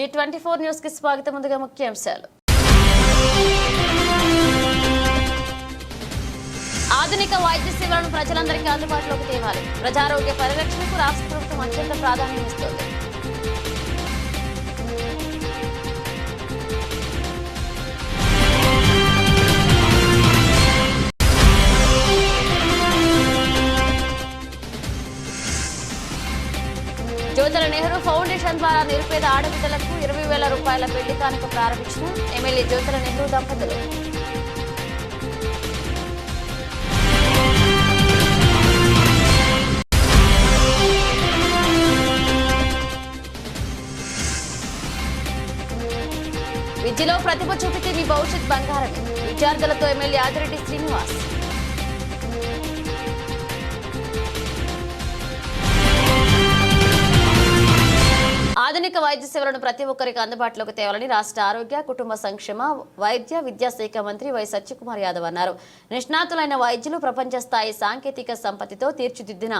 G24 news కి స్వాగతం. ముందుగా ముఖ్యాంశాలు. ఆధునిక వైద్య సేవలను ప్రజలందరికీ అందుబాటులోకి తేవాలి. ప్రజారోగ్య పరిరక్షణకు రాష్ట్ర ప్రభుత్వం అత్యంత ప్రాధాన్యం ఇస్తోంది. జ్యోతుల నెహ్రూ ఫౌండేషన్ ద్వారా నిరుపేద ఆడబిడ్డలకు 20,000 రూపాయల పెళ్లి కానుక ప్రారంభించిన ఎమ్మెల్యే జ్యోతుల నెహ్రూ దంపతులు. విద్యలో ప్రతిభ చూపితే మీ భవిష్యత్ బంగారమే. విద్యార్థులతో ఎమ్మెల్యే ఆదిరెడ్డి శ్రీనివాస్. ఆధునిక వైద్య సేవలను ప్రతి ఒక్కరికి అందుబాటులోకి తేవాలని రాష్ట్ర ఆరోగ్య కుటుంబ సంక్షేమ వైద్య విద్యాశాఖ మంత్రి వై సత్యకుమార్ యాదవ్ అన్నారు. నిష్ణాతులైన వైద్యులు ప్రపంచ స్థాయి సాంకేతిక సంపత్తితో తీర్చిదిద్దిన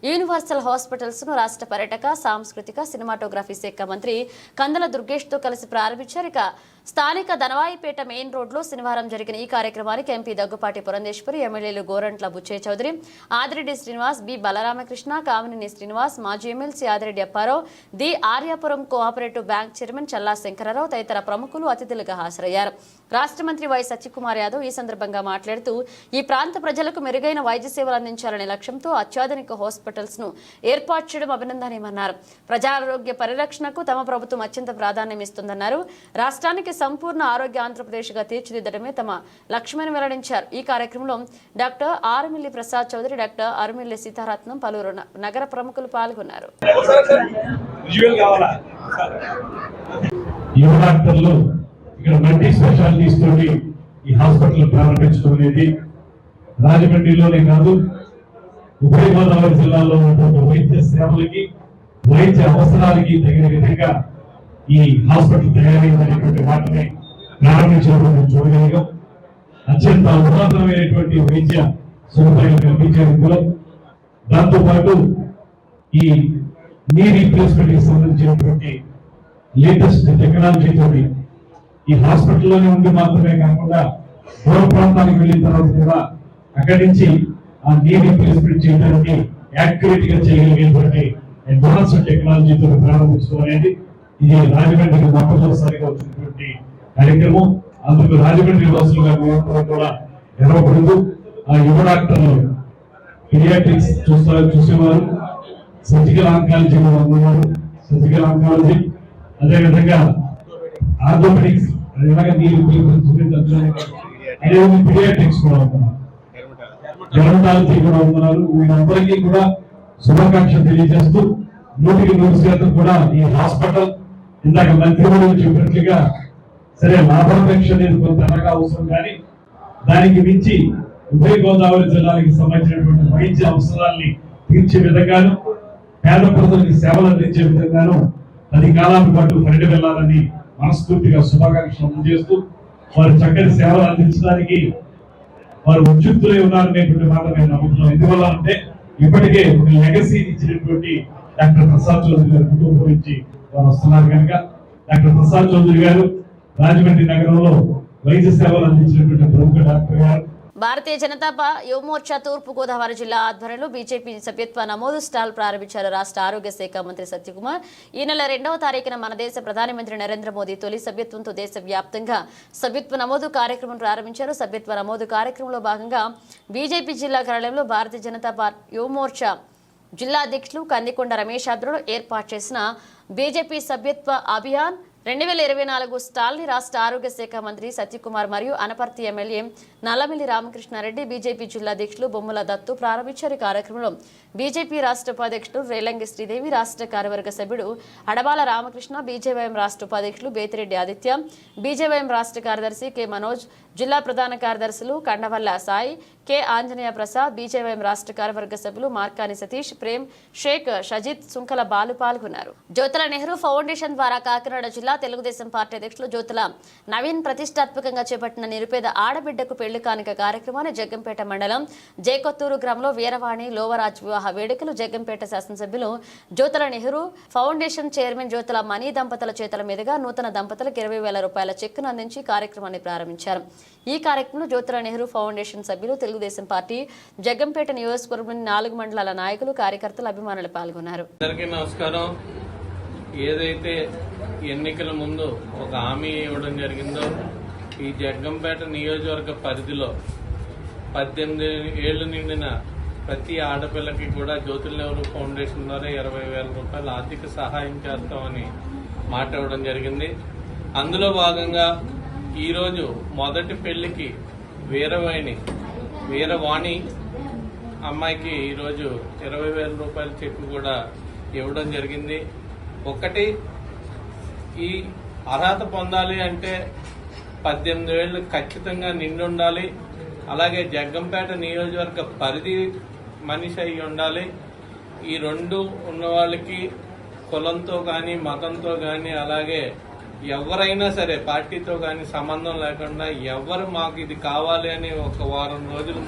యూనివర్సల్ హాస్పిటల్స్ ను రాష్ట్ర పర్యాటక సాంస్కృతిక సినిమాటోగ్రఫీ శాఖ మంత్రి కందుల దుర్గేష్ తో కలిసి ప్రారంభించారు. ఇక స్థానిక దనవాయిపేట మెయిన్ రోడ్లో శనివారం జరిగిన ఈ కార్యక్రమానికి ఎంపీ దగ్గుపాటి పురంధేశ్వరి, ఎమ్మెల్యేలు గోరంట్ల బుచ్చయ్య చౌదరి, ఆదిరెడ్డి శ్రీనివాస్, బి బలరామకృష్ణ, కామినేని శ్రీనివాస్, మాజీ MLC Adireddy Apparao, the Aryapuram cooperative bank chairman Challa Sankararao తదితర ప్రముఖులు అతిథులుగా హాజరయ్యారు. రాష్ట్ర మంత్రి వై సత్యకుమార్ యాదవ్ ఈ సందర్భంగా మాట్లాడుతూ ఈ ప్రాంత ప్రజలకు మెరుగైన వైద్య సేవలు అందించాలనే లక్ష్యంతో అత్యాధునిక హాస్పిటల్స్ ను ఏర్పాటు చేయడం అభినందనీయమన్నారు. ప్రజారోగ్య పరిరక్షణకు తమ ప్రభుత్వం అత్యంత ప్రాధాన్యం ఇస్తుందన్నారు. రాష్ట్రానికి సంపూర్ణ ఆరోగ్య ఆంధ్రప్రదేశ్ గా తీర్చిదిద్దడమే తమ లక్ష్యమని వెల్లడించారు. ఈ కార్యక్రమంలో డాక్టర్ ఆర్మిల్లి ప్రసాద్ చౌదరి, డాక్టర్ ఆర్మిల్లి సీతారత్నం, పలువురు నగర ప్రముఖులు పాల్గొన్నారు. ఇక్కడ మల్టీ స్పెషాలిటీస్ తోటి ఈ హాస్పిటల్ ప్రారంభించడం అనేది రాజమండ్రిలోనే కాదు, ఉభయ గోదావరి జిల్లాలో ఉన్నటువంటి వైద్య సేవలకి వైద్య అవసరాలకి తగిన విధంగా ఈ హాస్పిటల్ తయారైనటువంటి వాటిని ప్రారంభించడం చూడగలిగాం. అత్యంత ఉన్నతమైనటువంటి వైద్య సదుపాయాలు కల్పించేందుకు, దాంతోపాటు ఈ నీ రీప్లేస్మెంట్ కి సంబంధించినటువంటి లేటెస్ట్ టెక్నాలజీతో ఈ హాస్పిటల్లోనే ఉండి మాత్రమే కాకుండా దూర ప్రాంతానికి వెళ్ళిన తర్వాత కూడా అక్కడి నుంచి ఆ నీ రీప్లేస్మెంట్ చేయడానికి యాక్యురేట్ గా చేయగలిగేటువంటి అడ్వాన్స్ టెక్నాలజీతో ప్రారంభించడం అనేది ఇది రాజమండ్రికి మొట్టమొదటిసారిగా వచ్చినటువంటి కార్యక్రమం. అందుకు రాజమండ్రి వాసులుగా కూడా ఎరవకూడదు. ఆ యువ డాక్టర్లు పీడియాట్రిక్స్ చూసేవారు, సర్జికల్ ఆంకాలజీలో ఉన్నవారు, సర్జికల్ ఆంకాలజీ, అదేవిధంగా ఆర్థోపెడిక్స్, పీడియాట్రిక్స్ కూడా ఉన్నారు, డెర్మటాలజీ కూడా ఉన్నారు. వీరందరికీ కూడా శుభాకాంక్షలు తెలియజేస్తూ 100% కూడా ఈ హాస్పిటల్ ఇందాక మంత్రిమండలి చెప్పినట్లుగా సరే లాభాపేక్ష అనేది కొంత అవసరం, కానీ దానికి మించి ఉభయ గోదావరి జిల్లాలకు సంబంధించినటువంటి వైద్య అవసరాల్ని తీర్చే విధంగాను, పేద ప్రజలకు సేవలు అందించే విధంగాను 10 కాలాల పాటు పరిడి వెళ్లాలని మనస్ఫూర్తిగా శుభాకాంక్షలు అందజేస్తూ వారు చక్కటి సేవలు అందించడానికి వారు ఉద్యుక్తులై ఉన్నారనేటువంటి మాట నేను నమ్ముతున్నాను. ఎందువల్ల అంటే ఇప్పటికే ఒక లెగసీ ఇచ్చినటువంటి డాక్టర్ ప్రసాద్ చౌదరి గారి కుటుంబం నుంచి వారు వస్తున్నారు కనుక డాక్టర్ ప్రసాద్ చౌదరి గారు రాజమండ్రి నగరంలో వైద్య సేవలు అందించినటువంటి ప్రముఖ డాక్టర్ గారు. భారతీయ జనతా యువమోర్చా తూర్పు గోదావరి జిల్లా ఆధ్వర్యంలో బీజేపీ సభ్యత్వ నమోదు స్టాల్ ప్రారంభించారు. రాష్ట్ర ఆరోగ్య శాఖ మంత్రి సత్యకుమార్ ఈ నెల 2వ తారీఖున మన దేశ ప్రధానమంత్రి నరేంద్ర మోదీ తొలి సభ్యత్వంతో దేశవ్యాప్తంగా సభ్యత్వ నమోదు కార్యక్రమం ప్రారంభించారు. సభ్యత్వ నమోదు కార్యక్రమంలో భాగంగా బీజేపీ జిల్లా కార్యాలయంలో భారతీయ జనతా యువమోర్చా జిల్లా అధ్యక్షులు కందికొండ రమేష్ ఆధ్వర్యంలో ఏర్పాటు చేసిన బీజేపీ సభ్యత్వ అభియాన్ 2024 స్టాల్ ని రాష్ట్ర ఆరోగ్య శాఖ మంత్రి సత్యకుమార్ మరియు అనపర్తి ఎమ్మెల్యే నల్లమిల్లి రామకృష్ణారెడ్డి, బీజేపీ జిల్లా అధ్యక్షులు బొమ్మల దత్తు ప్రారంభించారు. కార్యక్రమంలో బీజేపీ రాష్ట్ర ఉపాధ్యక్షుడు రేలంగి శ్రీదేవి, రాష్ట్ర కార్యవర్గ సభ్యుడు అడబాల రామకృష్ణ, బీజేవైఎం రాష్ట్ర ఉపాధ్యక్షులు బేతిరెడ్డి ఆదిత్య, బీజేవైఎం రాష్ట్ర కార్యదర్శి కె మనోజ్, జిల్లా ప్రధాన కార్యదర్శులు కండవల్ల సాయి, కె ఆంజనేయ ప్రసాద్, బీజేవైఎం రాష్ట్ర కార్యవర్గ సభ్యులు మార్కాని సతీష్, ప్రేమ్, షేక్, షజిత్, సుంకల బాలు పాల్గొన్నారు. జ్యోతుల నెహ్రూ ఫౌండేషన్ ద్వారా కాకినాడ జిల్లా తెలుగుదేశం పార్టీ అధ్యక్షులు జ్యోతుల నవీన్ ప్రతిష్టాత్మకంగా చేపట్టిన నిరుపేద ఆడబిడ్డకు పెళ్లి కానుక కార్యక్రమాన్ని జగ్గంపేట మండలం జేకొత్తూరు గ్రామంలో వీరవాణి లోవరాజ్ వివాహ వేడుకలు జగ్గంపేట శాసనసభ్యులు జ్యోతుల నెహ్రూ ఫౌండేషన్ చైర్మన్ జ్యోతుల మణి దంపతుల చేతుల మీదుగా నూతన దంపతులకు 20,000 రూపాయల చెక్కును అందించి కార్యక్రమాన్ని ప్రారంభించారు. ఈ కార్యక్రమంలో జ్యోతుల నెహ్రూ ఫౌండేషన్ సభ్యులు, తెలుగుదేశం పార్టీ జగ్గంపేట నియోజకవర్గంలోని 4 మండలాల నాయకులు, కార్యకర్తలు, అభిమానులు పాల్గొన్నారు. నమస్కారం. ఏదైతే ఎన్నికల ముందు ఒక హామీ ఇవ్వడం జరిగిందో, ఈ జగ్గంపేట నియోజకవర్గ పరిధిలో 18 ఏళ్లు నిండిన ప్రతి ఆడపిల్లకి కూడా జ్యోతుల నెహ్రూ ఫౌండేషన్ ద్వారా 20,000 రూపాయల ఆర్థిక సహాయం చేస్తామని మాట ఇవ్వడం జరిగింది. అందులో భాగంగా ఈరోజు మొదటి పెళ్లికి వీరవాణి అమ్మాయికి ఈరోజు 20,000 రూపాయల చెక్కు కూడా ఇవ్వడం జరిగింది. ఒకటి, ఈ అర్హత పొందాలి అంటే 18 ఏళ్ళు ఖచ్చితంగా నిండి ఉండాలి. అలాగే జగ్గంపేట నియోజకవర్గ పరిధి మనిషి అయి ఉండాలి. ఈ రెండు ఉన్న వాళ్ళకి కులంతో కానీ, మతంతో కానీ, అలాగే ఎవరైనా సరే పార్టీతో కానీ సంబంధం లేకుండా ఎవరు మాకు ఇది కావాలి అని ఒక వారం రోజుల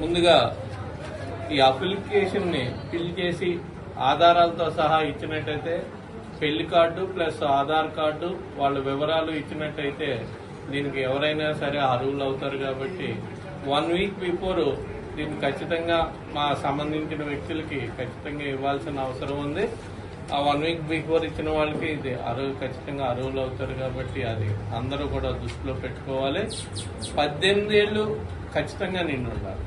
ముందుగా ఈ అప్లికేషన్ ని ఫిల్ చేసి ఆధారాలతో సహా ఇచ్చినట్టయితే, పెళ్లి కార్డు ప్లస్ ఆధార్ కార్డు వాళ్ళ వివరాలు ఇచ్చినట్టయితే దీనికి ఎవరైనా సరే అర్హులు అవుతారు. కాబట్టి 1 వీక్ బిఫోర్ దీన్ని ఖచ్చితంగా మా సంబంధించిన వ్యక్తులకి ఖచ్చితంగా ఇవ్వాల్సిన అవసరం ఉంది. ఆ 1 వీక్ బిఫోర్ ఇచ్చిన వాళ్ళకి ఇది ఖచ్చితంగా అర్హులు అవుతారు. కాబట్టి అది అందరూ కూడా దృష్టిలో పెట్టుకోవాలి. 18 ఏళ్ళు ఖచ్చితంగా నిండి ఉండాలి.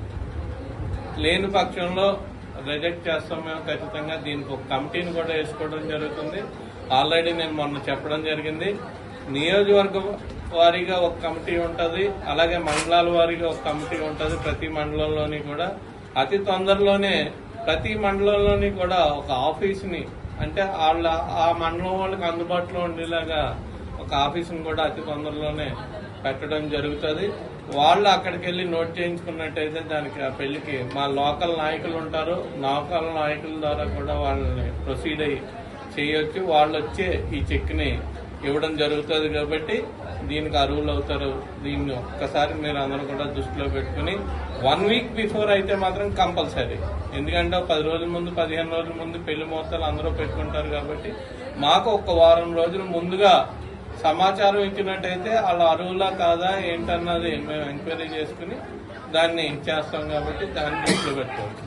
లేని పక్షంలో రిజెక్ట్ చేస్తాం. మేము ఖచ్చితంగా దీనికి ఒక కమిటీని కూడా వేసుకోవడం జరుగుతుంది. ఆల్రెడీ నేను మొన్న చెప్పడం జరిగింది. నియోజకవర్గ వారీగా ఒక కమిటీ ఉంటుంది, అలాగే మండలాల వారీగా ఒక కమిటీ ఉంటుంది. ప్రతి మండలంలోని కూడా అతి తొందరలోనే ప్రతి మండలంలోని కూడా ఒక ఆఫీస్ని, అంటే ఆ మండలం వాళ్ళకి అందుబాటులో ఉండేలాగా ఒక ఆఫీసుని కూడా అతి తొందరలోనే పెట్టడం జరుగుతుంది. వాళ్ళు అక్కడికి వెళ్ళి నోట్ చేయించుకున్నట్టయితే దానికి ఆ పెళ్లికి మా లోకల్ నాయకులు ఉంటారు. లోకల్ నాయకుల ద్వారా కూడా వాళ్ళని ప్రొసీడ్ అయ్యి చేయొచ్చు. వాళ్ళు వచ్చే ఈ చెక్ని ఇవ్వడం జరుగుతుంది. కాబట్టి దీనికి అర్హులు అవుతారు. దీన్ని ఒక్కసారి మీరు అందరూ కూడా దృష్టిలో పెట్టుకుని 1 వీక్ బిఫోర్ అయితే మాత్రం కంపల్సరీ. ఎందుకంటే 10 రోజుల ముందు, 15 రోజుల ముందు పెళ్లి ముహూర్తాలు అందరూ పెట్టుకుంటారు. కాబట్టి మాకు ఒక వారం రోజుల ముందుగా సమాచారం ఇచ్చినట్టయితే వాళ్ళ అర్హులా కాదా ఏంటన్నది మేము ఎంక్వైరీ చేసుకుని దాన్ని చేస్తాం. కాబట్టి దాన్ని దృష్టిలో పెట్టుకోవచ్చు.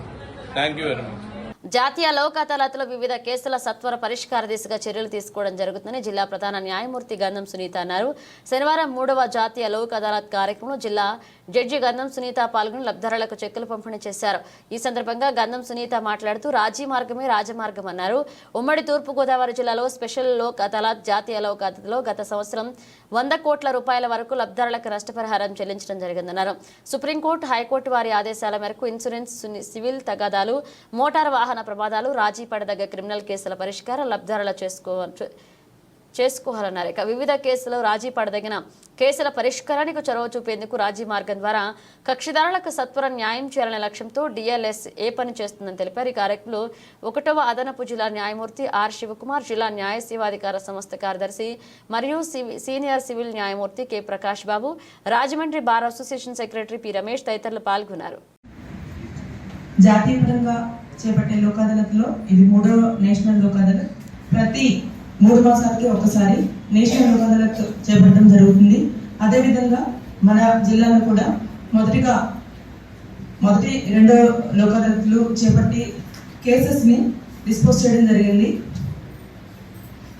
Thank you very much. జాతీయ లోక్ అదాలత్లో వివిధ కేసుల సత్వర పరిష్కార దిశగా చర్యలు తీసుకోవడం జరుగుతుందని జిల్లా ప్రధాన న్యాయమూర్తి గంధం సునీత అన్నారు. శనివారం 3వ జాతీయ లోక్ అదాలత్ కార్యక్రమంలో జిల్లా జడ్జి గంధం సునీత పాల్గొని లబ్ధిదారులకు చెక్కులు పంపిణీ చేశారు. ఈ సందర్భంగా గంధం సునీత మాట్లాడుతూ రాజీ మార్గమే రాజమార్గం అన్నారు. ఉమ్మడి తూర్పుగోదావరి జిల్లాలో స్పెషల్ లోక్ అదాలత్, జాతీయ లోక్ అదాలత్లో గత సంవత్సరం 100 కోట్ల రూపాయల వరకు లబ్ధిదారులకు నష్టపరిహారం చెల్లించడం జరిగిందన్నారు. సుప్రీంకోర్టు, హైకోర్టు వారి ఆదేశాల మేరకు ఇన్సూరెన్స్, సివిల్ తగాదాలు, మోటారు వాహన ప్రమాదాలు, రాజీ పడదగ్గ క్రిమినల్ కేసుల పరిష్కారం లబ్ధిదారులు చేసుకోవాలన్నారు. ఇక వివిధ కేసులో రాజీ పడదగిన కేసుల పరిష్కారానికి చొరవ చూపేందుకు రాజీ మార్గం ద్వారా కక్షిదారులకు సత్వర న్యాయం చేయాలనే లక్ష్యంతో డిఎల్ఎస్ ఏ పని చేస్తుందని తెలిపారు. ఈ కార్యక్రమంలో 1వ అదనపు జిల్లా న్యాయమూర్తి ఆర్ శివకుమార్, జిల్లా న్యాయ సేవాధికార సంస్థ కార్యదర్శి మరియు సీనియర్ సివిల్ న్యాయమూర్తి K Prakash Babu, Rajahmundry bar association secretary P Ramesh తదితరులు పాల్గొన్నారు. జాతీయంగా చేపట్టే లోక్ అదాలత్లో ఇది 3వ నేషనల్ లోక్ అదాలత్. ప్రతి 3 మాసాలకి ఒకసారి నేషనల్ లోక్ అదాలత్ చేపట్టడం జరుగుతుంది. అదేవిధంగా మన జిల్లాలో కూడా మొదటి 2 లోక్ అదాలత్లు చేపట్టి కేసెస్ని డిస్పోజ్ చేయడం జరిగింది.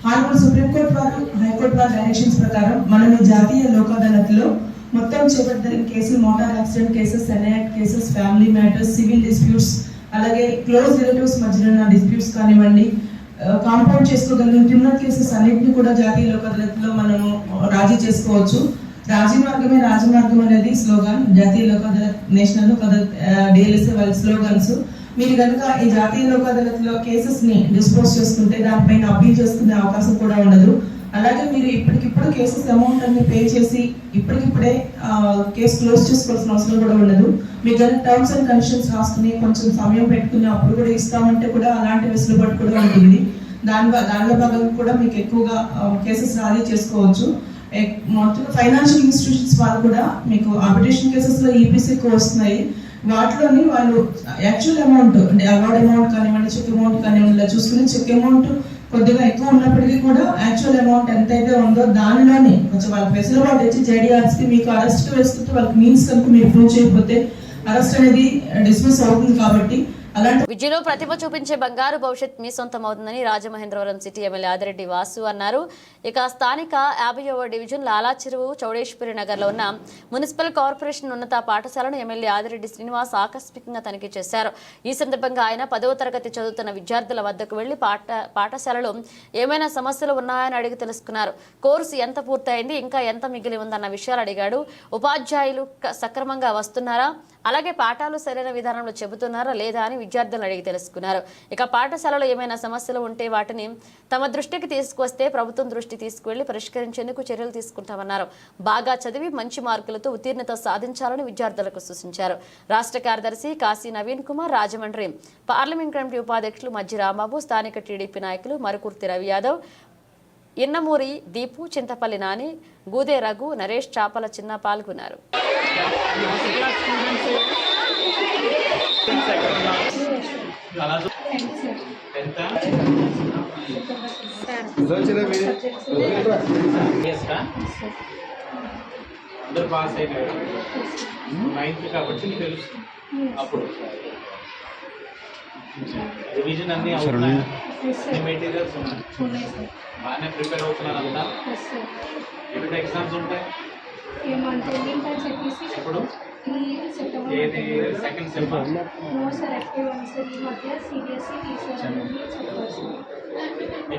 హానరబుల్ సుప్రీంకోర్టు వారు, హైకోర్టు వారి డైరెక్షన్స్ ప్రకారం మనం ఈ జాతీయ లోక్ అదాలత్లో మొత్తం చేపట్టిన కేసులు motor accident cases, NI act cases, family matters, civil disputes, అలాగే క్లోజ్ రిలేటివ్స్ మధ్యలో ఉన్న డిస్ప్యూట్స్ కానివ్వండి, కాంపౌండ్ చేసుకోగలిగిన క్రిమినల్ కేసెస్ అన్నింటినీ కూడా జాతీయ లోక్ అదాలత్లో మనము రాజీ చేసుకోవచ్చు. రాజీ మార్గమే రాజమార్గం అనేది స్లోగన్. జాతీయ లోక్ అదాలత్, నేషనల్ లోక్ అదాలత్, డిఎల్ఎస్ఏ వాళ్ళ స్లోగన్స్. మీరు కనుక ఈ జాతీయ లోక్ అదాలత్లో కేసెస్ ని డిస్పోజ్ చేసుకుంటే దానిపైన అప్పీల్ చేసుకునే అవకాశం కూడా ఉండదు. అలాగే మీరు ఇప్పటికిప్పుడు కేసెస్ అమౌంట్ అన్ని పే చేసి ఇప్పటికిప్పుడే కేసు క్లోజ్ చేసుకోవాల్సిన అవసరం కూడా ఉండదు. మీకు టర్మ్స్ అండ్ కండిషన్స్ రాసుకుని కొంచెం సమయం పెట్టుకుని అప్పుడు కూడా ఇస్తామంటే కూడా అలాంటి వెసులుబాటు కూడా ఉంటుంది. దానిలో భాగంగా కూడా మీకు ఎక్కువగా కేసెస్ రాజీ చేసుకోవచ్చు. మొత్తం ఫైనాన్షియల్ ఇన్స్టిట్యూషన్స్ వాళ్ళు కూడా మీకు ఆర్బిట్రేషన్ కేసెస్లో ఈపీసీ ఎక్కువ వస్తున్నాయి. వాటిలోని వాళ్ళు యాక్చువల్ అమౌంట్ అంటే అవార్డ్ అమౌంట్ కానివ్వండి, చెక్ అమౌంట్ కానివ్వండి, ఇలా చూసుకుని చెక్ అమౌంట్ కొద్దిగా ఎక్కువ ఉన్నప్పటికీ కూడా యాక్చువల్ అమౌంట్ ఎంతైతే ఉందో దానిలోనే కొంచెం వాళ్ళ వెసులుబాటు ఇచ్చి జేడీఆర్స్కి మీకు అరెస్ట్ వేసుకుంటే వాళ్ళకి మీన్స్ కనుక మీరు ప్రూవ్ చేయకపోతే అరెస్ట్ అనేది డిస్మిస్ అవుతుంది. కాబట్టి అలాంటి విద్యలో ప్రతిభ చూపించే బంగారు భవిష్యత్ మీ సొంతం అవుతుందని రాజమహేంద్రవరం సిటీ ఎమ్మెల్యే ఆదిరెడ్డి వాసు అన్నారు. ఇక స్థానిక 50వ డివిజన్ లాలా చెరువు చౌడేశ్వరి నగర్లో ఉన్న మున్సిపల్ కార్పొరేషన్ ఉన్నత పాఠశాలను ఎమ్మెల్యే ఆదిరెడ్డి శ్రీనివాస్ ఆకస్మికంగా తనిఖీ చేశారు. ఈ సందర్భంగా ఆయన 10వ తరగతి చదువుతున్న విద్యార్థుల వద్దకు వెళ్లి పాఠశాలలో ఏమైనా సమస్యలు ఉన్నాయని అడిగి తెలుసుకున్నారు. కోర్సు ఎంత పూర్తయింది, ఇంకా ఎంత మిగిలి ఉందన్న విషయాలు అడిగాడు. ఉపాధ్యాయులు సక్రమంగా వస్తున్నారా, అలాగే పాఠాలు సరైన విధానంలో చెబుతున్నారా లేదా అని విద్యార్థులను అడిగి తెలుసుకున్నారు. ఇక పాఠశాలలో ఏమైనా సమస్యలు ఉంటే వాటిని తమ దృష్టికి తీసుకువస్తే ప్రభుత్వం దృష్టి తీసుకువెళ్లి పరిష్కరించేందుకు చర్యలు తీసుకుంటామన్నారు. బాగా చదివి మంచి మార్కులతో ఉత్తీర్ణత సాధించాలని విద్యార్థులకు సూచించారు. రాష్ట్ర కార్యదర్శి కాశీ నవీన్ కుమార్, రాజమండ్రి పార్లమెంట్ కమిటీ ఉపాధ్యక్షులు మజ్జి రాంబాబు, స్థానిక టీడీపీ నాయకులు మరుకుర్తి రవి యాదవ్, ఇన్నమూరి దీపు, చింతపల్లి నాని, గూదే రఘు, నరేష్, చాపల చిన్న పాల్గొన్నారు. అందరు పాస్ అయినారు 9th కాబట్టి నీకు తెలుస్తుంది. అప్పుడు రివిజన్ అన్ని అవుతున్నాయి, మెటీరియల్స్ ఉన్నాయి, బాగానే ప్రిపేర్ అవుతున్నాను అంతా. ఎప్పుడు ఎగ్జామ్స్ ఉంటాయి? ఎప్పుడు? ఏది సెకండ్ సెమ్?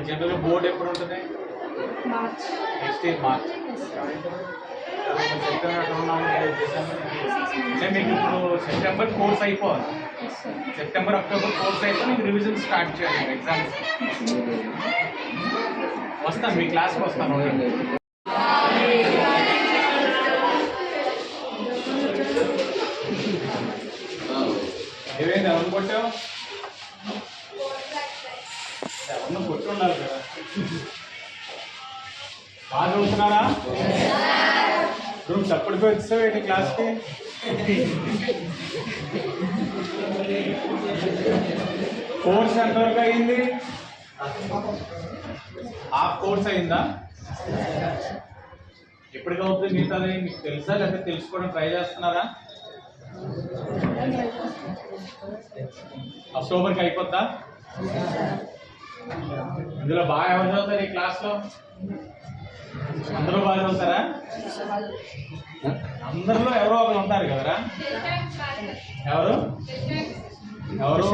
జనరల్గా బోర్డు ఎప్పుడు ఉంటుంది? Next year March. అంటే మీకు ఇప్పుడు సెప్టెంబర్ కోర్స్ అయిపోవాలి. సెప్టెంబర్ అక్టోబర్ కోర్స్ అయిపోయి మీకు రివిజన్ స్టార్ట్ చేయాలి. ఎగ్జామ్స్ వస్తాను, మీ క్లాస్కి వస్తాను. ఏమైంది? ఎవరు కొట్టావు? ఎవరిని కొట్టి ఉండాలి కదా. బాగా చదువుతున్నారా? నువ్వు చప్పడిపోయి వచ్చావు ఏంటి క్లాస్కి? కోర్స్ ఎంతవరకు అయింది? హాఫ్ కోర్స్ అయిందా? ఎప్పటికవుతుంది మిగతాది మీకు తెలుసా, లేకపోతే తెలుసుకోవడం ట్రై చేస్తున్నారా? అక్టోబర్కి అయిపోద్దా? ఇందులో బాగా ఎవరు చదువుతారు ఈ క్లాస్లో? అందరూ బాగా చదువుతారా? అందరిలో ఎవరో ఒకరు ఉంటారు కదరా. ఎవరు ఎవరు?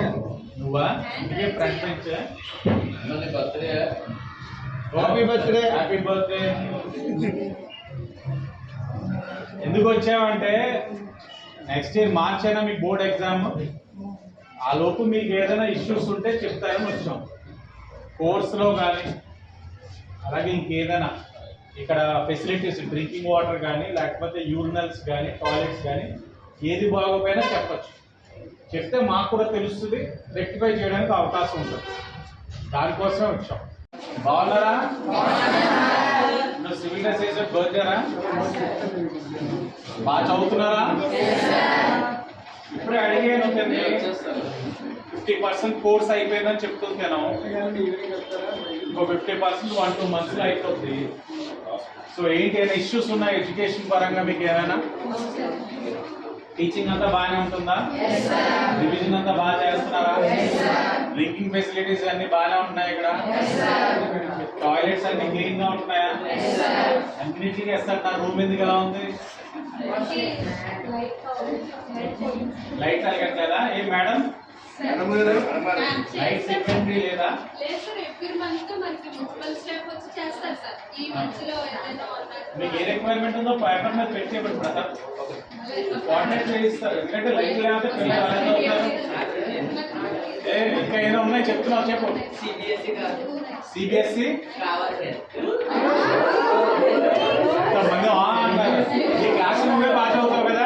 నువ్వా? ఇందుకే friend bench. Happy birthday. Happy birthday. ఎందుకు వచ్చావంటే నెక్స్ట్ ఇయర్ మార్చ్ అయినా మీకు బోర్డ్ ఎగ్జామ్. ఆ లోపు మీకు ఏదైనా ఇష్యూస్ ఉంటే చెప్తారని వచ్చాం. కోర్సులో కానీ అలాగే ఇంకేదైనా ఇక్కడ ఫెసిలిటీస్, డ్రింకింగ్ వాటర్ కానీ లేకపోతే యూరినల్స్ కానీ టాయిలెట్స్ కానీ ఏది బాగోపోయినా చెప్పచ్చు. చెప్తే మాకు కూడా తెలుస్తుంది, రెక్టిఫై చేయడానికి అవకాశం ఉంటుంది. దానికోసమే వచ్చాం. బాగున్నారా? సివిల్ డ్రెస్ వేసే బర్త్డేరా? బాగా చదువుతున్నారా? ఇప్పుడే అడిగాను, 50% కోర్స్ అయిపోయిందని చెప్తున్నాను. ఇంకో 50% 1-2 monthsలో అయిపోతుంది. సో ఏంటి, ఏమైనా ఇష్యూస్ ఉన్నాయి ఎడ్యుకేషన్ పరంగా మీకు? ఏమైనా టీచింగ్ అంతా బాగానే ఉంటుందా? రివిజన్ అంతా బాగా చేస్తున్నారా? డ్రింకింగ్ ఫెసిలిటీస్ అన్ని బాగానే ఉంటున్నాయి ఇక్కడ? టాయిలెట్స్ అన్ని క్లీన్ గా ఉంటున్నాయా? అన్నిటికీ వేస్తారు. నా రూమ్ ఎందుకు ఎలా ఉంది? లైట్ అలగట్లేదా? ఏ మేడం, లైట్ సెకండరీ లేదా? మీకు ఏ రిక్వైర్మెంట్ ఉందో పేపర్ మీద పెట్టి బ్రదర్ కోఆర్డినేట్ చేయిస్తారు. ఎందుకంటే లైట్ లేకపోతే పిల్లలు అలాగే అవుతారు. ఇంకా ఏదో ఉన్నాయి చెప్తున్నావు, చెప్పు. సిబిఎస్ఈ మంది అంటారు. ఈ క్లాస్ రూమ్ బాగా చదువుతావు కదా?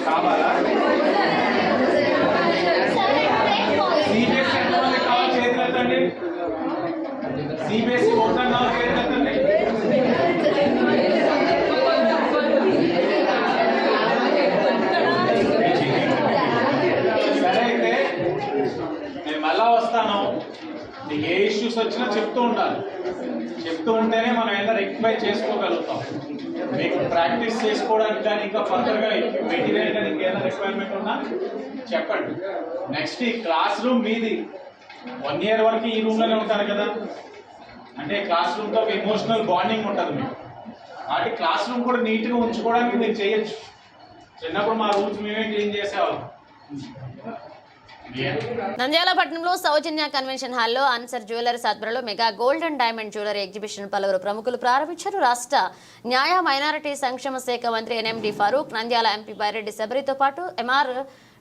కావాలా? సిబిఎస్ఈ ఎంతమంది కావాలి చేతులెత్తండి. CBSE open చేతులెత్తండి. సరే అయితే నేను మళ్ళా వస్తాను. నీకు ఏ ఇష్యూస్ వచ్చినా చెప్తూ ఉండాలి. చెప్తూ ఉంటేనే మనం ఏదైనా రెక్టిఫై చేసుకోగలుగుతాం. మీకు ప్రాక్టీస్ చేసుకోవడానికి కానీ ఇంకా ఫర్దర్గా మెటీరియల్ కానీ ఇంకేదైనా రిక్వైర్మెంట్ ఉన్నా చెప్పండి. నెక్స్ట్ ఈ క్లాస్ రూమ్ మీది. 1 year వరకు ఈ రూమ్లోనే ఉంటారు కదా, అంటే క్లాస్ రూమ్తో ఒక ఎమోషనల్ బాండింగ్ ఉంటుంది మీకు. కాబట్టి క్లాస్ రూమ్ కూడా నీట్గా ఉంచుకోవడానికి మీరు చేయొచ్చు. చిన్నప్పుడు మా రూమ్స్ మేమే క్లీన్ చేసేవాళ్ళం. నంద్యాల పట్టణంలో సౌజన్య కన్వెన్షన్ హాల్లో అన్సర్ జ్యువెలర్స్ ఆధ్వర్యంలో mega gold and diamond jewellery exhibition పలువురు ప్రముఖులు ప్రారంభించారు. రాష్ట్ర న్యాయ మైనారిటీ సంక్షేమ శాఖ మంత్రి ఎన్ఎండి ఫరూక్, నంద్యాల ఎంపీ బైరెడ్డి శబరితో పాటు MR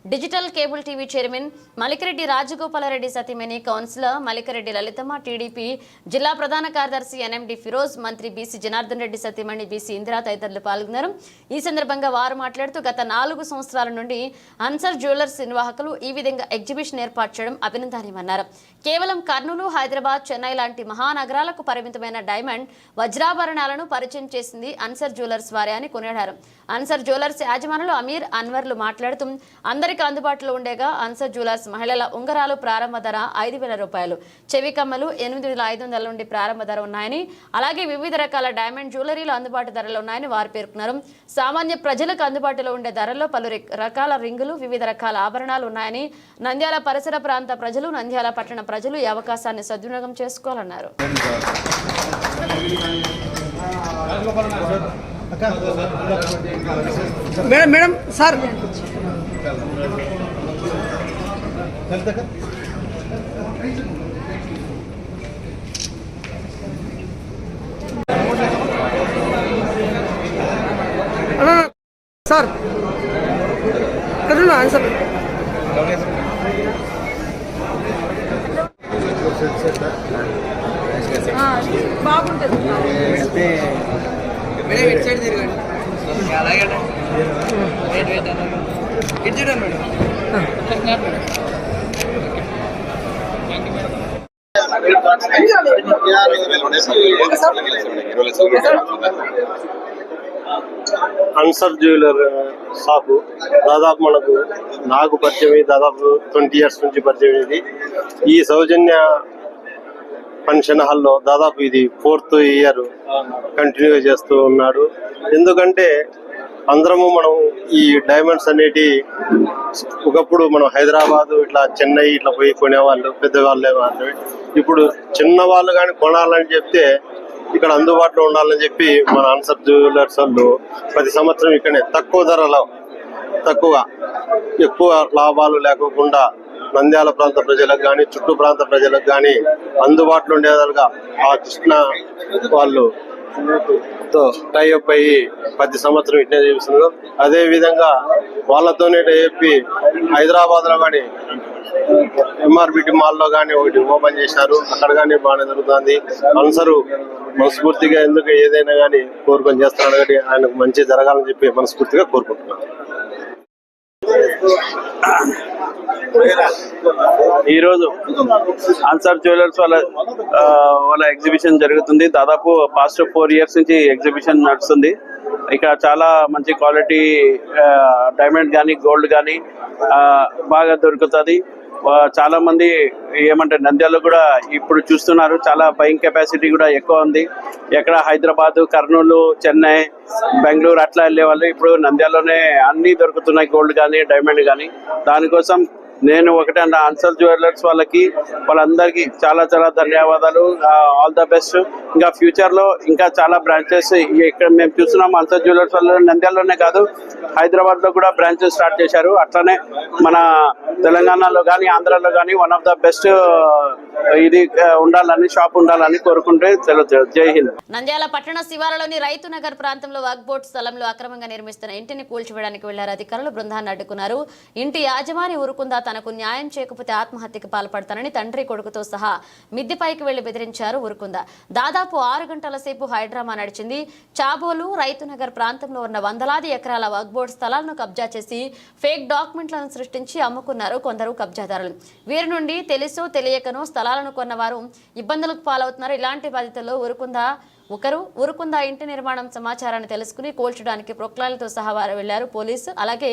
digital cable TV chairman Malikireddy Rajagopal Reddy సతీమణి, కౌన్సిలర్ మలికిరెడ్డి లలితమ్మ, టీడీపీ జిల్లా ప్రధాన కార్యదర్శి ఎన్ఎండి ఫిరోజ్, మంత్రి బీసీ జనార్దన్ రెడ్డి సతీమణి బీసీ ఇందిరా తదితరులు పాల్గొన్నారు. ఈ సందర్భంగా వారు మాట్లాడుతూ గత 4 సంవత్సరాల నుండి అన్సర్ జ్యువెలర్స్ నిర్వాహకులు ఈ విధంగా ఎగ్జిబిషన్ ఏర్పాటు చేయడం అభినందనీయమన్నారు. కేవలం కర్నూలు, హైదరాబాద్, చెన్నై లాంటి మహానగరాలకు పరిమితమైన డైమండ్ వజ్రాభరణాలను పరిచయం చేసింది అన్సర్ జ్యువెలర్స్ వారే అని కొనియాడారు. అన్సర్ జ్యువెలర్స్ యాజమానులు అమీర్, అన్వర్లు మాట్లాడుతూ అందరికీ అందుబాటులో ఉండేగా అన్సర్ జ్యువెలర్స్ మహిళల ఉంగరాలు ప్రారంభ ధర 5,000 రూపాయలు, చెవి కమ్మలు 8,500 నుండి ప్రారంభ ధర ఉన్నాయని, అలాగే వివిధ రకాల డైమండ్ జ్యువెలరీలు అందుబాటు ధరలో ఉన్నాయని వారు పేర్కొన్నారు. సామాన్య ప్రజలకు అందుబాటులో ఉండే ధరల్లో పలు రకాల రింగులు, వివిధ రకాల ఆభరణాలు ఉన్నాయని, నంద్యాల పరిసర ప్రాంత ప్రజలు, నంద్యాల పట్టణ ప్రజలు ఈ అవకాశాన్ని సద్వినియోగం చేసుకోవాలన్నారు. మేడం సార్ సార్ ఆన్సర్ బాగుంటుంది. మేడం ఇటు సైడ్ తిరగండి. అలాగే వెయిట్ ఇటు చూడండి మేడం. అన్సర్ జ్యువెలర్ షాపు దాదాపు నాకు పరిచయం దాదాపు 20 years నుంచి పరిచయం. ఇది ఈ సౌజన్య ఫంక్షన్ హాల్లో దాదాపు ఇది 4th year కంటిన్యూ చేస్తూ ఉన్నాడు. ఎందుకంటే అందరము మనం ఈ డైమండ్స్ అనేటి ఒకప్పుడు మనం హైదరాబాద్ ఇట్లా చెన్నై ఇట్లా పోయి కొనేవాళ్ళు, పెద్దవాళ్ళే వాళ్ళు. ఇప్పుడు చిన్న వాళ్ళు కానీ కొనాలని చెప్తే ఇక్కడ అందుబాటులో ఉండాలని చెప్పి మన అన్సర్ జ్యువెలర్స్ వాళ్ళు ప్రతి సంవత్సరం ఇక్కడనే తక్కువ ధరలో ఎక్కువ లాభాలు లేకుండా నంద్యాల ప్రాంత ప్రజలకు కానీ చుట్టూ ప్రాంత ప్రజలకు కానీ అందుబాటులో ఉండేదాలుగా ఆ కృష్ణ వాళ్ళు టైఅప్ అయ్యి ప్రతి సంవత్సరం ఇట్నే చేస్తున్నారు. అదే విధంగా వాళ్ళతోనే టైఅప్ హైదరాబాద్ లో కానీ ఎంఆర్బిటి మాల్లో కానీ ఒకటి ఓపెన్ చేశారు. అక్కడ కానీ బాగానే జరుగుతుంది. అన్సరు మనస్ఫూర్తిగా ఎందుకు ఏదైనా కానీ కోరుకొని చేస్తున్నాడు కాబట్టి ఆయనకు మంచి జరగాలని చెప్పి మనస్ఫూర్తిగా కోరుకుంటున్నాను. ఈరోజు అన్సర్ జ్యువెలర్స్ వాళ్ళ ఎగ్జిబిషన్ జరుగుతుంది. దాదాపు పాస్ట్ 4 years నుంచి ఎగ్జిబిషన్ నడుస్తుంది. ఇక్కడ చాలా మంచి క్వాలిటీ డైమండ్ కానీ గోల్డ్ కానీ బాగా దొరుకుతుంది. చాలా మంది ఏమంటారు నంద్యాలలో కూడా ఇప్పుడు చూస్తున్నారు. చాలా బయింగ్ కెపాసిటీ కూడా ఎక్కువ ఉంది. ఎక్కడ హైదరాబాద్, కర్నూలు, చెన్నై, బెంగళూరు అట్లా వెళ్ళే వాళ్ళు ఇప్పుడు నంద్యాలలోనే అన్ని దొరుకుతున్నాయి, గోల్డ్ కానీ డైమండ్ కానీ. దానికోసం నేను ఒకటే అన్న అన్సర్ జ్యువెలర్స్ వాళ్ళందరికీ చాలా చాలా ధన్యవాదాలు. All the best. ఇంకా ఫ్యూచర్ లో ఇంకా చాలా బ్రాంచెస్ ఇక్కడ మేము చూస్తున్నాం. అన్సర్ జ్యువెలర్స్ వాళ్ళు నంద్యాలలోనే కాదు హైదరాబాద్ లో కూడా బ్రాంచెస్ స్టార్ట్ చేశారు. అట్లానే మన తెలంగాణలో కానీ ఆంధ్రాలో కానీ వన్ ఆఫ్ ద బెస్ట్ ఇది ఉండాలని షాప్ ఉండాలని కోరుకుంటే జై హింద్. నంద్యాల పట్టణ శివారులోని రైతు నగర్ ప్రాంతంలో వక్ఫ్ బోర్డు స్థలంలో అక్రమంగా నిర్మిస్తున్న ఇంటిని కూల్చివేయడానికి వెళ్లారు అధికారులు. బృందాన్ని అడ్డుకున్నారు. ఇంటి యాజమాని ఊరుకుందా తన తనకు న్యాయం చేయకపోతే ఆత్మహత్యకు పాల్పడతానని తండ్రి కొడుకుతో సహా మిద్దెపైకి వెళ్లి బెదిరించారు ఉరుకుంద. దాదాపు 6 గంటల సేపు హైడ్రామా నడిచింది. చాబోలు, రైతునగర్ ప్రాంతంలో ఉన్న వందలాది ఎకరాల వక్ఫ్ బోర్డు స్థలాలను కబ్జా చేసి ఫేక్ డాక్యుమెంట్లను సృష్టించి అమ్ముకున్నారు కొందరు కబ్జాదారులు. వీరి నుండి తెలుసో తెలియకనో స్థలాలను కొన్నవారు ఇబ్బందులకు పాలవుతున్నారు. ఇలాంటి బాధితుల్లో ఉరుకుంద ఇంటి నిర్మాణం సమాచారాన్ని తెలుసుకుని కూల్చడానికి ప్రొక్లాలతో సహా వారు వెళ్లారు పోలీసు, అలాగే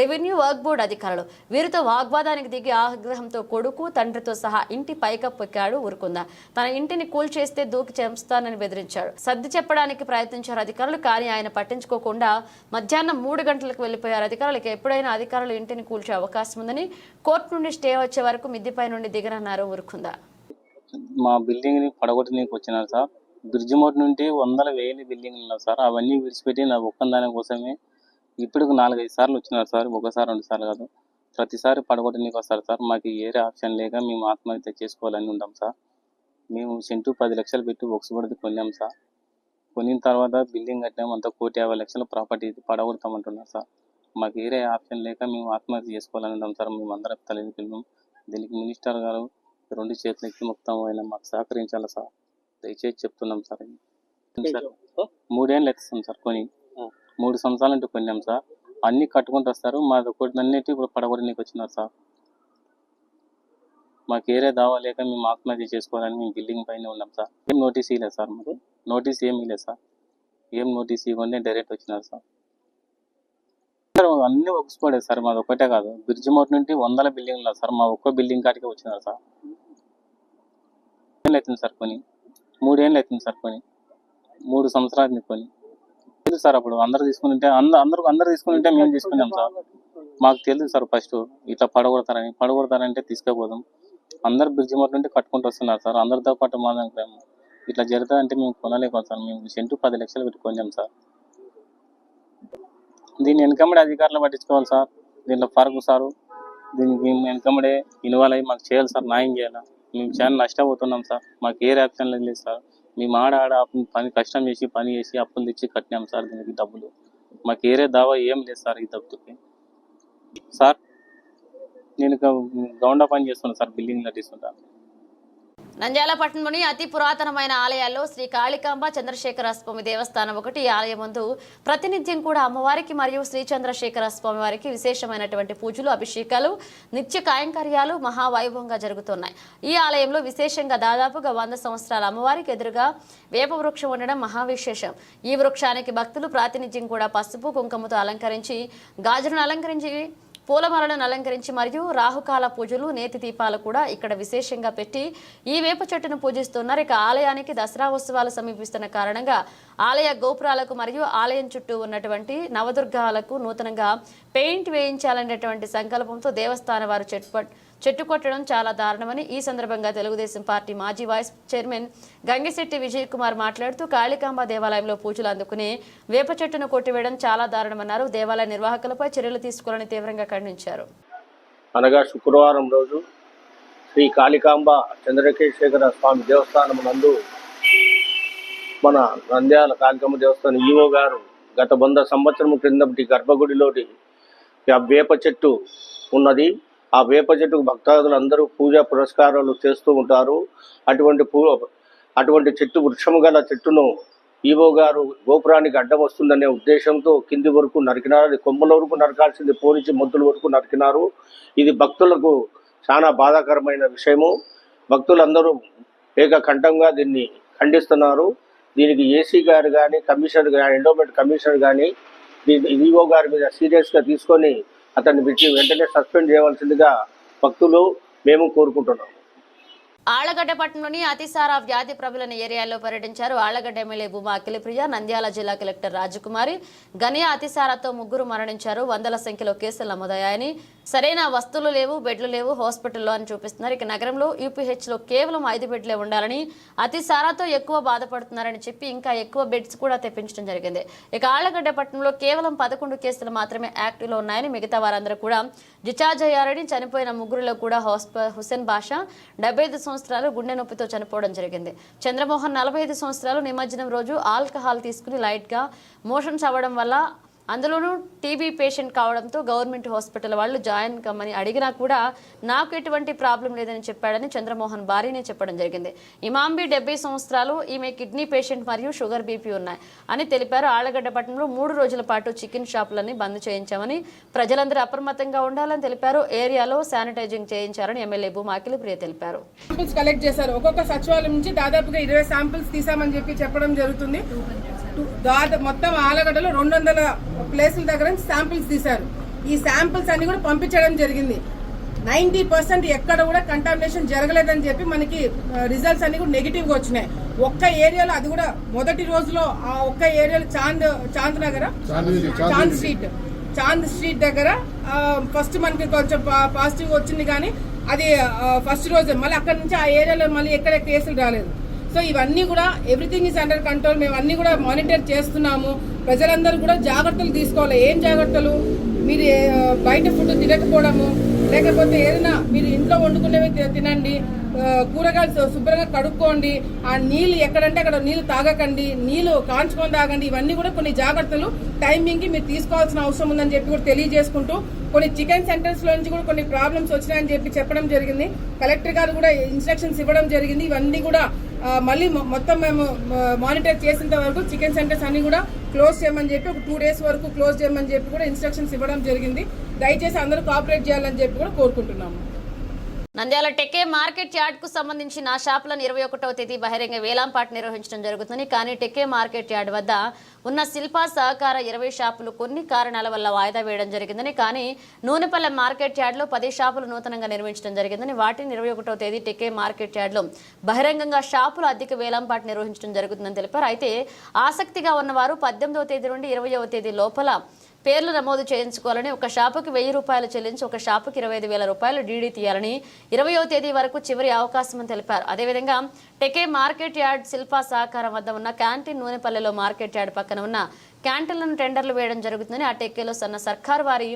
రెవెన్యూ వర్క్ బోర్డు అధికారులు. వీరితో వాగ్వాదానికి దిగి ఆగ్రహంతో కొడుకు, తండ్రితో సహా ఇంటి పైకప్పెక్కాడు ఉరుకుంద. తన ఇంటిని కూల్చేస్తే దూకి చేస్తానని బెదిరించాడు. సర్ది చెప్పడానికి ప్రయత్నించారు అధికారులు, కానీ ఆయన పట్టించుకోకుండా మధ్యాహ్నం 3 గంటలకు వెళ్లిపోయారు అధికారులకు. ఎప్పుడైనా అధికారులు ఇంటిని కూల్చే అవకాశం ఉందని కోర్టు నుండి స్టే వచ్చే వరకు మిద్దెపై నుండి దిగనన్నారు ఉరుకుంద. మా బిల్డింగ్ ని పడగొట్టడానికి వచ్చినారు సార్. బ్రిడ్జ్ మోడ్ నుండి 100,000 బిల్డింగ్లు ఉన్నాయి సార్. అవన్నీ విడిచిపెట్టి నా ఒక్కదాని కోసమే ఇప్పుడు 4-5 సార్లు వచ్చినారు సార్. 1 సారి 2 సార్లు కాదు, ప్రతిసారి పడగొట్టడానికి వస్తారు సార్. మాకు ఏరే ఆప్షన్ లేక మేము ఆత్మహత్య చేసుకోవాలని ఉంటాం సార్. మేము సెంటు 10 లక్షలు పెట్టి ఒక్స్బోర్డ్ది కొన్నాం సార్. కొనిన తర్వాత బిల్డింగ్ కట్టాము, అంతా 1,50,00,000 ప్రాపర్టీ పడగొడతామంటున్నారు సార్. మాకు ఏరే ఆప్షన్ లేక మేము ఆత్మహత్య చేసుకోవాలని ఉంటాం సార్. మేము అందరం తల్లిదండ్రులు. దీనికి మినిస్టర్ గారు 2 చేతులు ఎక్కి మొత్తం ఆయన మాకు సహకరించాలి సార్. దయచేసి చెప్తున్నాం సార్. 3 ఏళ్ళు ఎత్తాం సార్ కొని. 3 సంవత్సరాలు అంటూ కొన్నాం సార్. అన్ని కట్టుకుంటూ వస్తారు. మాది ఒకటి అన్నిటి ఇప్పుడు పడగొట్టడానికి వచ్చినారు సార్. మాకు ఏరే దావా లేక మేము ఆత్మహత్య చేసుకోవాలని మేము బిల్డింగ్ పైన ఉన్నాం సార్. ఏం నోటీస్ ఇవ్వలేదు సార్. మాకు నోటీస్ ఏమి ఇవ్వలేదు సార్. ఏం నోటీస్ ఇవ్వకుండా డైరెక్ట్ వచ్చినారు సార్. అన్ని ఒప్పుకోలేదు సార్. మాది ఒకటే కాదు, బ్రిడ్జ్ మోట్ నుండి 100 బిల్డింగ్లు సార్. మా ఒక్క బిల్డింగ్ కాడికి వచ్చినారు సార్. అవుతుంది సార్ కొని. 3 ఏళ్ళు అవుతుంది సార్ కొని. 3 సంవత్సరాలు కొని తెలుసు సార్. అప్పుడు అందరు తీసుకుంటే అందరు తీసుకుంటే మేము తీసుకున్నాం సార్. మాకు తెలుసు సార్ ఫస్ట్ ఇట్లా పడగొడతారంటే తీసుకుపోదాం. అందరు బ్రిడ్జ్ మోట్ నుండి కట్టుకుంటూ వస్తున్నారు సార్. అందరితో పాటు మా దగ్గర ఇట్లా జరుగుతుందంటే మేము కొనలేకపోతాం సార్. మేము సెంటు 10 లక్షలు పెట్టి కొన్నాం సార్. దీన్ని వెనకమ్మడే అధికారులు పట్టించుకోవాలి సార్. దీంట్లో ఫరక్ సారు. దీనికి మేము వెనకమ్మడే ఇన్వాల్వ్ అయ్యి మాకు చేయాలి సార్, న్యాయం చేయాలి. మేము చాలా నష్టపోతున్నాం సార్. మాకు ఏ ఆప్షన్ లేదు సార్. మేము ఆడ పని కష్టం చేసి అప్పులు తెచ్చి కట్టినాం సార్. దీనికి డబ్బులు మాకు ఏరే దావా ఏం లేదు సార్. ఈ డబ్బుకి సార్ నేను గౌండా పని చేస్తున్నాను సార్. బిల్డింగ్ కట్టిస్తుంటాను. నంద్యాల పట్టణంలోని అతి పురాతనమైన ఆలయాల్లో శ్రీ కాళికాంబ చంద్రశేఖర స్వామి దేవస్థానం ఒకటి. ఈ ఆలయం ముందు ప్రతినిత్యం కూడా అమ్మవారికి మరియు శ్రీ చంద్రశేఖర స్వామి వారికి విశేషమైనటువంటి పూజలు, అభిషేకాలు, నిత్య కాయంకర్యాలు మహావైభవంగా జరుగుతున్నాయి. ఈ ఆలయంలో విశేషంగా దాదాపుగా 100 సంవత్సరాల అమ్మవారికి ఎదురుగా వేప వృక్షం ఉండడం మహావిశేషం. ఈ వృక్షానికి భక్తులు ప్రాతినిధ్యం కూడా పసుపు కుంకుమతో అలంకరించి, గాజులను అలంకరించి, పూలమాలను అలంకరించి మరియు రాహుకాల పూజలు, నేతి దీపాలు కూడా ఇక్కడ విశేషంగా పెట్టి ఈ వేప చెట్టును పూజిస్తున్నారు. ఇక ఆలయానికి దసరా ఉత్సవాలు సమీపిస్తున్న కారణంగా ఆలయ గోపురాలకు మరియు ఆలయం చుట్టూ ఉన్నటువంటి నవదుర్గాలకు నూతనంగా పెయింట్ వేయించాలనేటువంటి సంకల్పంతో దేవస్థానం వారు చెట్టు కొట్టడం చాలా దారుణమని ఈ సందర్భంగా తెలుగుదేశం పార్టీ మాజీ వైస్ చైర్మన్ గంగిశెట్టి విజయ్ కుమార్ మాట్లాడుతూ కాళికాంబ దేవాలయంలో పూజలు అందుకునే వేప చెట్టును కొట్టివేయడం చాలా దారుణమన్నారు. దేవాలయ నిర్వాహకులపై చర్యలు తీసుకోవాలని తీవ్రంగా ఖండించారు. అనగా శుక్రవారం రోజు శ్రీ కాళికాంబ చంద్రశేఖర స్వామి దేవస్థానం నందు మన నంద్యాల కాళికాంబ దేవస్థానం ఈవో గారు గత 100 సంవత్సరం క్రిందటి గర్భగుడిలోని వేప చెట్టు ఉన్నది. ఆ వేప చెట్టుకు భక్తాదులు అందరూ పూజా పురస్కారాలు చేస్తూ ఉంటారు. అటువంటి చెట్టు, వృక్షము గల చెట్టును ఈవో గారు గోపురానికి అడ్డం వస్తుందనే ఉద్దేశంతో కింది వరకు నరికినారు. అది కొమ్మల వరకు నరకాల్సింది పోనించి మొద్దుల వరకు నరికినారు. ఇది భక్తులకు చాలా బాధాకరమైన విషయము. భక్తులందరూ ఏకకంఠంగా దీన్ని ఖండిస్తున్నారు. దీనికి ఏసీ గారు కానీ, కమిషనర్ కానీ, ఎండోమెంట్ కమిషనర్ కానీ ఈవో గారి మీద సీరియస్గా తీసుకొని అతన్ని వెంటనే సస్పెండ్ చేయవలసిందిగా భక్తులు మేము కోరుకుంటున్నాం. ఆళ్లగడ్డ పట్టణంలోని అతిసార వ్యాధి ప్రబలిన ఏరియాల్లో పర్యటించారు. ఆళ్లగడ్డ ఎమ్మెల్యే భూమా అఖిలప్రియ, నంద్యాల జిల్లా కలెక్టర్ రాజకుమారి. గనియా అతిసారతో 3 మరణించారు. 100ల సంఖ్యలో కేసులు నమోదయ్యాయని, సరైన వస్తువులు లేవు, బెడ్లు లేవు హాస్పిటల్లో అని చూపిస్తున్నారు. ఇక నగరంలో యూపీహెచ్లో కేవలం 5 బెడ్లే ఉండాలని, అతిసారతో ఎక్కువ బాధపడుతున్నారని చెప్పి ఇంకా ఎక్కువ బెడ్స్ కూడా తెప్పించడం జరిగింది. ఇక ఆళ్లగడ్డ పట్టణంలో కేవలం 11 కేసులు మాత్రమే యాక్టివ్లో ఉన్నాయని, మిగతా వారందరూ కూడా డిశ్చార్జ్ అయ్యారని, చనిపోయిన 3లో కూడా హుసేన్ బాషా 75 సంవత్సరాలు గుండె నొప్పితో చనిపోవడం జరిగింది. చంద్రమోహన్ 45 సంవత్సరాలు నిమజ్జనం రోజు ఆల్కహాల్ తీసుకుని లైట్గా మోషన్స్ అవ్వడం వల్ల అందులోనూ టీబీ పేషెంట్ కావడంతో గవర్నమెంట్ హాస్పిటల్ వాళ్ళు జాయిన్ కమ్మని అడిగినా కూడా నాకు ఎటువంటి ప్రాబ్లం లేదని చెప్పాడని చంద్రమోహన్ భార్యనే చెప్పడం జరిగింది. ఇమాంబి 70 సంవత్సరాలు, ఈమె కిడ్నీ పేషెంట్ మరియు షుగర్ బీపీ ఉన్నాయి అని తెలిపారు. ఆళ్లగడ్డ పట్టణంలో 3 రోజుల పాటు చికెన్ షాపులన్నీ బంద్ చేయించామని, ప్రజలందరూ అప్రమత్తంగా ఉండాలని తెలిపారు. ఏరియాలో శానిటైజింగ్ చేయించారని ఎమ్మెల్యే భూమా అఖిలప్రియ తెలిపారు. శాంపిల్స్ కలెక్ట్ చేశారు. ఒక్కొక్క సచివాలయం నుంచి దాదాపుగా 20 శాంపిల్స్ తీసామని చెప్పడం జరుగుతుంది. మొత్తం ఆలగడ్డలో 200 ప్లేసుల దగ్గర శాంపిల్స్ తీశారు. ఈ శాంపిల్స్ అన్ని కూడా పంపించడం జరిగింది. 90% ఎక్కడ కూడా కంటామినేషన్ జరగలేదని చెప్పి మనకి రిజల్ట్స్ అన్ని కూడా నెగిటివ్ గా వచ్చినాయి. ఒక్క ఏరియాలో, అది కూడా మొదటి రోజులో ఆ ఒక్క ఏరియాలో చాంద్ స్ట్రీట్ దగ్గర ఫస్ట్ మనకి కొంచెం పాజిటివ్ వచ్చింది, కానీ అది ఫస్ట్ రోజు. మళ్ళీ అక్కడ నుంచి ఆ ఏరియాలో మళ్ళీ ఎక్కడ కేసులు రాలేదు. సో ఇవన్నీ కూడా ఎవ్రీథింగ్ ఈజ్ అండర్ కంట్రోల్. మేము అన్ని కూడా మానిటర్ చేస్తున్నాము. ప్రజలందరూ కూడా జాగ్రత్తలు తీసుకోవాలి. ఏం జాగ్రత్తలు? మీరు బయట ఫుడ్ తినకపోవడము, లేకపోతే ఏదైనా మీరు ఇంట్లో వండుకునేవి తినండి. కూరగాయలు శుభ్రంగా కడుక్కోండి. ఆ నీళ్ళు ఎక్కడంటే అక్కడ నీళ్లు తాగకండి, నీళ్లు కాంచుకొని తాగండి. ఇవన్నీ కూడా కొన్ని జాగ్రత్తలు టైమింగ్ కి మీరు తీసుకోవాల్సిన అవసరం ఉందని చెప్పి కూడా తెలియజేసుకుంటూ, కొన్ని చికెన్ సెంటర్స్ లో నుంచి కూడా కొన్ని ప్రాబ్లమ్స్ వచ్చినాయని చెప్పడం జరిగింది. కలెక్టర్ గారు కూడా ఇన్స్ట్రక్షన్స్ ఇవ్వడం జరిగింది. ఇవన్నీ కూడా మళ్ళీ మొత్తం మేము మానిటర్ చేసేంత వరకు చికెన్ సెంటర్స్ అన్ని కూడా క్లోజ్ చేయమని చెప్పి, ఒక 2 days వరకు క్లోజ్ చేయమని చెప్పి కూడా ఇన్స్ట్రక్షన్స్ ఇవ్వడం జరిగింది. దయచేసి అందరూ కోఆపరేట్ చేయాలని చెప్పి కూడా కోరుకుంటున్నాము. నంద్యాల టెకే మార్కెట్ యార్డ్ కు సంబంధించిన షాపులను 21వ తేదీ బహిరంగ వేలంపాట నిర్వహించడం జరుగుతుంది. కానీ టెకే మార్కెట్ యార్డ్ వద్ద ఉన్న శిల్పా సహకార 20 షాపులు కొన్ని కారణాల వల్ల వాయిదా వేయడం జరిగిందని, కానీ నూనెపల్లె మార్కెట్ యార్డ్ లో 10 షాపులు నూతనంగా నిర్మించడం జరిగిందని, వాటిని 21వ తేదీ టెకే మార్కెట్ యార్డ్ లో బహిరంగంగా షాపుల అద్దెకు వేలంపాట నిర్వహించడం జరుగుతుందని తెలిపారు. అయితే ఆసక్తిగా ఉన్నవారు 18వ తేదీ నుండి 20వ తేదీ లోపల పేర్లు నమోదు చేయించుకోవాలని, ఒక షాపుకి 1000 రూపాయలు చెల్లించి ఒక షాపుకి 25,000 రూపాయలు డీడీ తీయాలని 20వ తేదీ వరకు చివరి అవకాశం అని తెలిపారు. అదేవిధంగా టెకే మార్కెట్ యార్డ్ శిల్పా సహకారం వద్ద ఉన్న క్యాంటీన్, నూనెపల్లెలో మార్కెట్ యార్డ్ పక్కన ఉన్న క్యాంటీన్లను టెండర్లు వేయడం జరుగుతుందని, ఆ టెకేలో సన్న సర్కారు వారి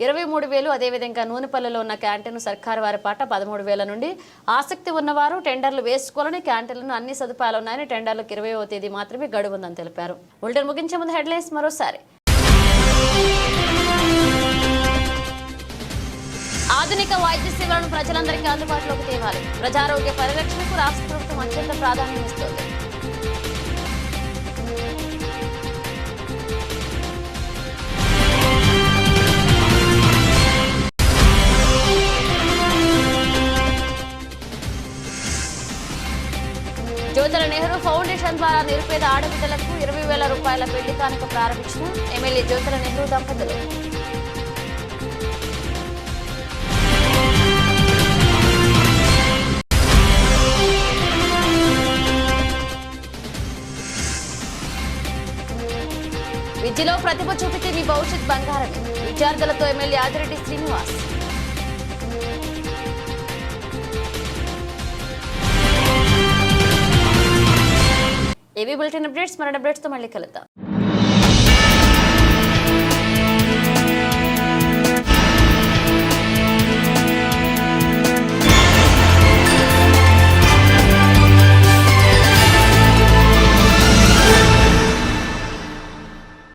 23,000, అదేవిధంగా నూనెపల్లెలో ఉన్న క్యాంటీన్ సర్కారు వారి పాట 13,000 నుండి ఆసక్తి ఉన్నవారు టెండర్లు వేసుకోవాలని, క్యాంటీన్లను అన్ని సదుపాయాలు ఉన్నాయని, టెండర్లకు 20వ తేదీ మాత్రమే గడువు ఉందని తెలిపారు. బులెటిన్ ముగించే ముందు హెడ్లైన్స్ మరోసారి. ఆధునిక వైద్య సేవలను ప్రజలందరికీ అందుబాటులోకి తేవాలి. ప్రజారోగ్య పరిరక్షణకు రాష్ట్ర ప్రభుత్వం అత్యంత ప్రాధాన్యం ఇస్తోంది. జ్యోతుల నెహ్రూ ఫౌండేషన్ ద్వారా నిరుపేద ఆడబిడ్డలకు 20,000 రూపాయల పెళ్లి కానుక ప్రారంభించిన ఎమ్మెల్యే జ్యోతుల నెహ్రూ దంపతులు. విద్యలో ప్రతిభ చూపితే మీ భవిష్యత్ బంగారమే. విద్యార్థులతో ఎమ్మెల్యే ఆదిరెడ్డి శ్రీనివాస్. ఏవీ బులెటిన్ అప్డేట్స్, మరణ అప్డేట్స్ తో మళ్ళీ కలుద్దాం.